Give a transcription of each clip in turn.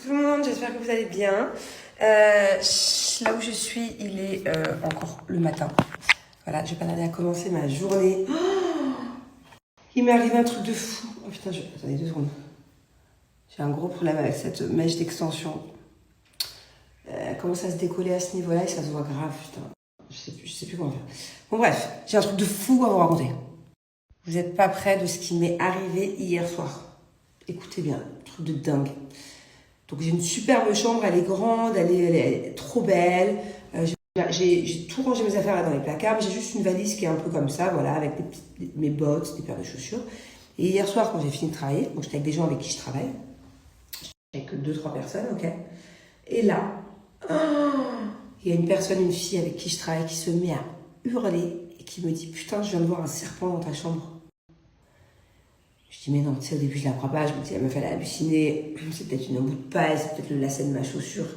tout le monde, j'espère que vous allez bien. Là où je suis, il est encore le matin. Voilà, je vais pas tarder à commencer ma journée. Oh, il m'est arrivé un truc de fou. Oh putain, attendez 2 secondes. J'ai un gros problème avec cette mèche d'extension. Elle commence à se décoller à ce niveau-là et ça se voit grave, putain. Je sais plus comment faire. Bon bref, j'ai un truc de fou à vous raconter. Vous n'êtes pas près de ce qui m'est arrivé hier soir. Écoutez bien, truc de dingue. Donc j'ai une superbe chambre, elle est grande, elle est trop belle. J'ai tout rangé mes affaires là dans les placards. J'ai juste une valise qui est un peu comme ça, voilà, avec mes bottes, des paires de chaussures. Et hier soir, quand j'ai fini de travailler, donc j'étais avec des gens avec qui je travaille, avec 2-3 personnes, ok. Et là, il y a une fille avec qui je travaille, qui se met à hurler et qui me dit « Putain, je viens de voir un serpent dans ta chambre. » Je dis « Mais non, tu sais, au début, je la crois pas. Je me dis, la meuf, elle a halluciné. C'est peut-être une embout de paille, c'est peut-être le lacet de ma chaussure. »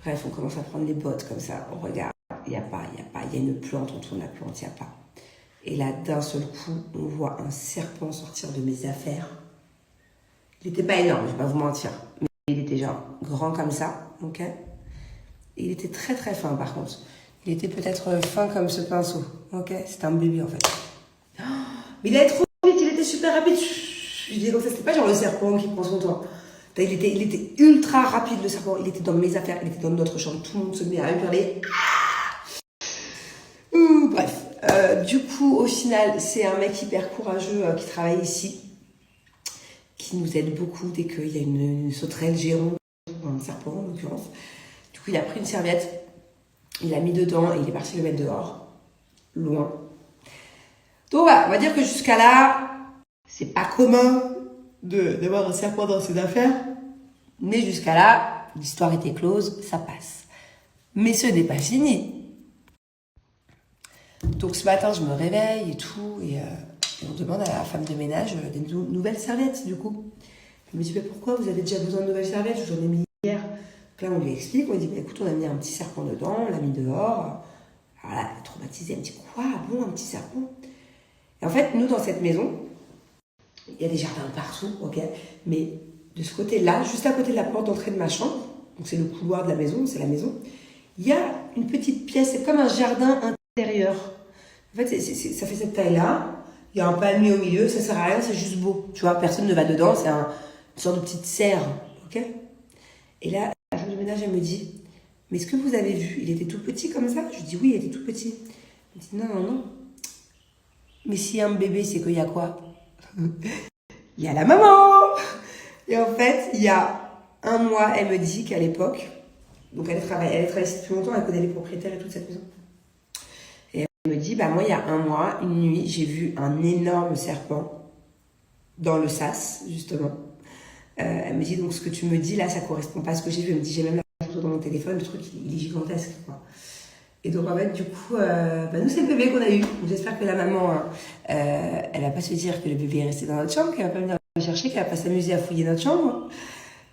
Bref, on commence à prendre les bottes comme ça. On regarde. Il y a une plante, on tourne la plante, il n'y a pas. Et là, d'un seul coup, on voit un serpent sortir de mes affaires. Il n'était pas énorme, je vais pas vous mentir. Mais il était genre grand comme ça, ok. Et il était très très fin par contre. Il était peut-être fin comme ce pinceau, ok. C'était un bébé en fait. Mais il allait trop vite, il était super rapide. Je disais comme ça, c'était pas genre le serpent qui prend son temps. Il était ultra rapide le serpent. Il était dans mes affaires, il était dans notre chambre. Tout le monde se met à hurler. Bref. Du coup, au final, c'est un mec hyper courageux qui travaille ici, qui nous aide beaucoup dès qu'il y a une sauterelle géante, un serpent en l'occurrence. Du coup, il a pris une serviette, il l'a mis dedans et il est parti le mettre dehors, loin. Donc voilà, on va dire que jusqu'à là, c'est pas commun d'avoir un serpent dans ses affaires, mais jusqu'à là, l'histoire était close, ça passe. Mais ce n'est pas fini. Donc ce matin, je me réveille et tout, et on demande à la femme de ménage des nouvelles serviettes, du coup. Elle me dit, mais pourquoi vous avez déjà besoin de nouvelles serviettes? Je vous en ai mis hier. Donc là, on lui explique, on lui dit, bah, écoute, on a mis un petit serpent dedans, on l'a mis dehors. Alors là, elle est traumatisée, elle me dit, quoi? Bon, un petit serpent? Et en fait, nous, dans cette maison, il y a des jardins partout, ok? Mais de ce côté-là, juste à côté de la porte d'entrée de ma chambre, donc c'est le couloir de la maison, c'est la maison, il y a une petite pièce, c'est comme un jardin intérieur. En fait, ça fait cette taille-là, il y a un palmier au milieu, ça sert à rien, c'est juste beau. Tu vois, personne ne va dedans, c'est une sorte de petite serre, ok? Et là, la femme de ménage, elle me dit, mais est-ce que vous avez vu? Il était tout petit comme ça? Je dis, oui, il était tout petit. Elle me dit, non, non, non. Mais s'il y a un bébé, c'est qu'il y a quoi? Il y a la maman! Et en fait, il y a 1 mois, elle me dit qu'à l'époque, donc elle travaille ici depuis longtemps, elle connaît les propriétaires et toute cette maison. Et elle me dit, bah moi, il y a 1 mois, une nuit, j'ai vu un énorme serpent dans le sas, justement. Elle me dit, donc ce que tu me dis là, ça correspond pas à ce que j'ai vu. Elle me dit, j'ai même la photo dans mon téléphone, le truc, il est gigantesque, quoi. Et donc, en fait, du coup, nous, c'est le bébé qu'on a eu. J'espère que la maman, elle va pas se dire que le bébé est resté dans notre chambre, qu'elle va pas venir le chercher, qu'elle va pas s'amuser à fouiller notre chambre.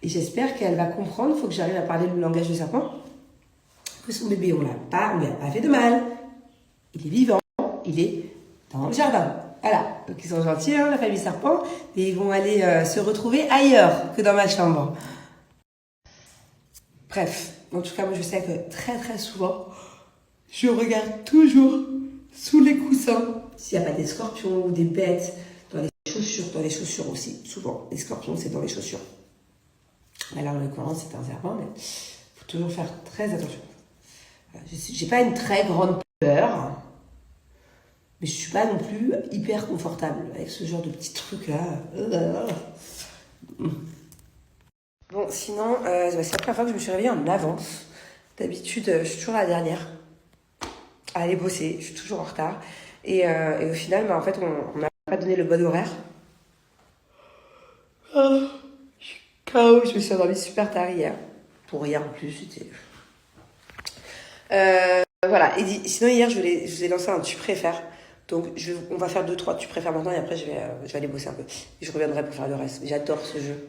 Et j'espère qu'elle va comprendre, il faut que j'arrive à parler le langage du serpent, que son bébé, on lui a pas fait de mal. Il est vivant, il est dans le jardin. Voilà. Donc, ils sont gentils, hein, la famille serpent, et ils vont aller se retrouver ailleurs que dans ma chambre. Bref. En tout cas, moi, je sais que très, très souvent, je regarde toujours sous les coussins s'il n'y a pas des scorpions ou des bêtes dans les chaussures aussi. Souvent, les scorpions, c'est dans les chaussures. Alors, en l'occurrence, c'est un serpent, mais il faut toujours faire très attention. J'ai pas une très grande peur, mais je suis pas non plus hyper confortable avec ce genre de petits trucs-là. Bon, sinon, c'est la première fois que je me suis réveillée en avance. D'habitude, je suis toujours la dernière à aller bosser, je suis toujours en retard. Et au final, en fait, on m'a pas donné le bon horaire. Je suis KO, je me suis endormie super tard hier. Pour rien en plus, c'était... voilà, et sinon hier, je vous ai lancé un tu préfères. Donc, on va faire 2-3 tu préfères maintenant et après, je vais aller bosser un peu. Et je reviendrai pour faire le reste. J'adore ce jeu.